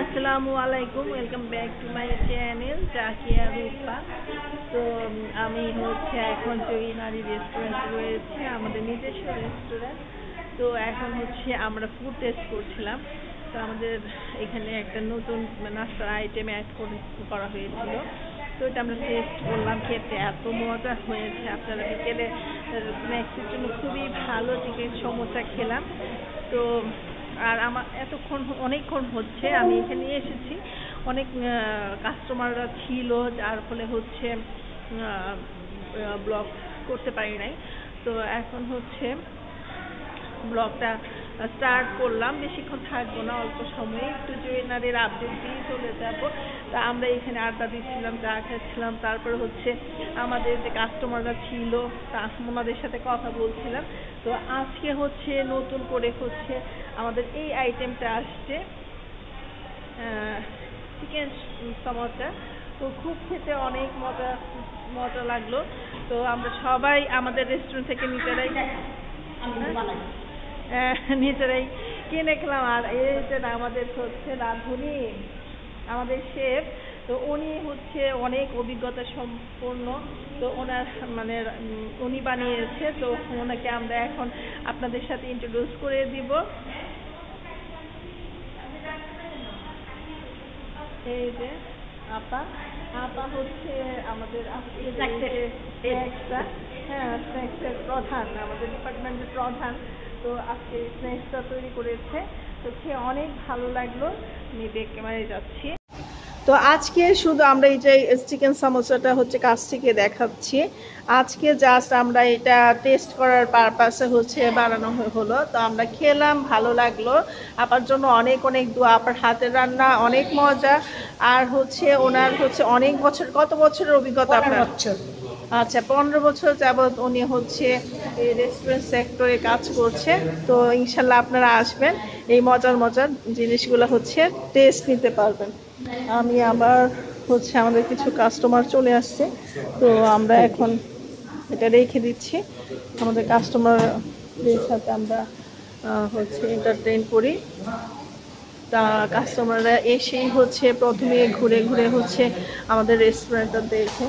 আসসালামু আলাইকুম, welcome back to my channel Zakia Rupa. তো আমি এখন জয়ী নারী রেস্টুরেন্টে রয়েছে, আমাদের নিজস্ব রেস্টুরেন্ট। তো এখন আমরা ফুড টেস্ট করছিলাম। তো আমাদের এখানে একটা নতুন নাস্তার আইটেম অ্যাড করা হয়েছিল। তো এটা আমরা টেস্ট করলাম, খেতে এত মজা হয়েছে। আপনারা বিকেলে স্ন্যাক্সের জন্য খুবই ভালো চিকেন সমোসা খেলাম। তো আর আমার অনেকক্ষণ আমি এখানে এসেছি, অনেক কাস্টমাররা ছিল, যার ফলে ব্লগ করতে পারি নাই। তো এখন ব্লগটা স্টার্ট করলাম। বেশিক্ষণ থাকবো না, অল্প সময়ে একটু জুয়েলারির আপডেট দিয়ে চলে যাব। তা আমরা এখানে আড্ডা দিচ্ছিলাম, চা খাচ্ছিলাম, তারপরে আমাদের যে কাস্টমাররা ছিল ওনাদের সাথে কথা বলছিলাম। তো আজকে নতুন করে আমাদের এই আইটেমটা আসছে, চিকেন সমোসা। তো খুব খেতে অনেক মজা লাগলো। তো আমরা সবাই আমাদের রেস্টুরেন্ট থেকে নিজেরাই কিনে খেলাম। আর এই যে আমাদের রাঁধুনি, আমাদের শেফ, তো উনি অনেক অভিজ্ঞতা সম্পন্ন। তো ওনার উনি বানিয়েছে। তো ওনাকে আমরা এখন আপনাদের সাথে ইন্ট্রোডিউস করে দিব। এই যে আপা আমাদের স্ন্যাক্সের প্রধান, আমাদের ডিপার্টমেন্টের প্রধান। তো আজকে স্ন্যাক্সটা তৈরি করেছে। তো খেয়ে অনেক ভালো লাগলো। আমি ক্যামেরায় যাচ্ছি। তো আজকে শুধু আমরা এই যে চিকেন সমোসাটা কাছ থেকে দেখাচ্ছি। আজকে জাস্ট আমরা এটা টেস্ট করার পারপাসে বানানো হলো। তো আমরা খেলাম, ভালো লাগলো। আপার জন্য অনেক অনেক দোয়া। আপার হাতের রান্না অনেক মজা। আর ওনার অনেক বছর, কত বছরের অভিজ্ঞতা আপনার? আচ্ছা, 15 বছর যাবৎ উনি এই রেস্টুরেন্ট সেক্টরে কাজ করছে। তো ইনশাল্লাহ আপনারা আসবেন, এই মজার জিনিসগুলো টেস্ট নিতে পারবেন। আমি আবার আমাদের কিছু কাস্টমার চলে আসছে। তো আমরা এখন এটা রেখে দিচ্ছি। আমাদের কাস্টমারদের সাথে আমরা এন্টারটেইন করি। তা কাস্টমাররা এসেই প্রথমে ঘুরে আমাদের রেস্টুরেন্টটা দেখে।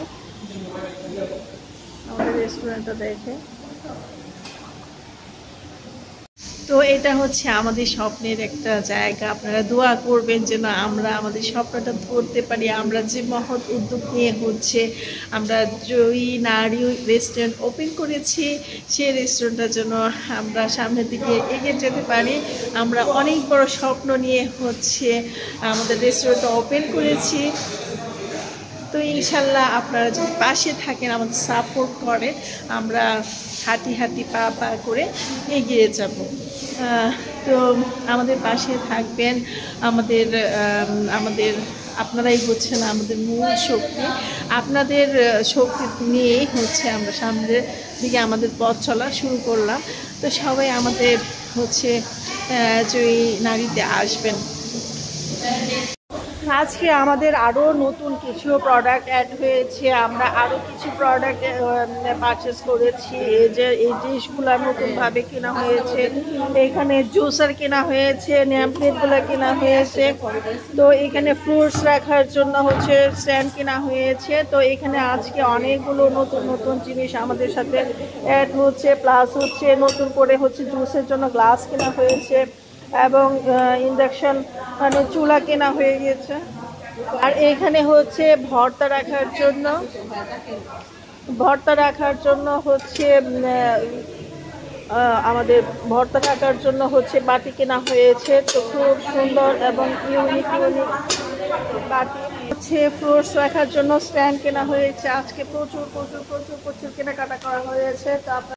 তো এটা আমাদের স্বপ্নের একটা জায়গা। আপনারা দোয়া করবেন যেন আমরা আমাদের স্বপ্নটা ধরতে পারি। আমরা যে মহৎ উদ্যোগ নিয়ে আমরা জয়ী নারী রেস্টুরেন্ট ওপেন করেছি, সেই রেস্টুরেন্টটার জন্য আমরা সামনের দিকে এগিয়ে যেতে পারি। আমরা অনেক বড় স্বপ্ন নিয়ে আমাদের রেস্টুরেন্টটা ওপেন করেছি। তো ইনশাল্লাহ আপনারা যদি পাশে থাকেন, আমাদের সাপোর্ট করেন, আমরা হাঁটি পা করে এগিয়ে যাব। তো আমাদের পাশে থাকবেন। আমাদের আপনারাই আমাদের মূল শক্তি। আপনাদের শক্তি নিয়েই আমরা সামনের দিকে আমাদের পথ চলা শুরু করলাম। তো সবাই আমাদের জয়ী নারীতে আসবেন। আজকে আমাদের আরও নতুন কিছু প্রোডাক্ট অ্যাড হয়েছে। আমরা আরও কিছু প্রোডাক্ট পারচেস করেছি। এই জিনিসগুলো নতুনভাবে কেনা হয়েছে। এখানে জুসার কেনা হয়েছে, নেমপ্লেটগুলো কেনা হয়েছে। তো এখানে ফ্রুটস রাখার জন্য স্ট্যান্ড কেনা হয়েছে। তো এখানে আজকে অনেকগুলো নতুন জিনিস আমাদের সাথে অ্যাড হচ্ছে। প্লাস নতুন করে জুসের জন্য গ্লাস কেনা হয়েছে এবং ইন্ডাকশন চুলা কেনা হয়ে গেছে। আর এখানে ভর্তা রাখার জন্য আমাদের ভর্তা রাখার জন্য বাটি কেনা হয়েছে। তো খুব সুন্দর এবং ইউনিক বাটি। ফ্রুটস রাখার জন্য স্ট্যান্ড কেনা হয়েছে। আজকে প্রচুর কেনাকাটা করা হয়েছে। তো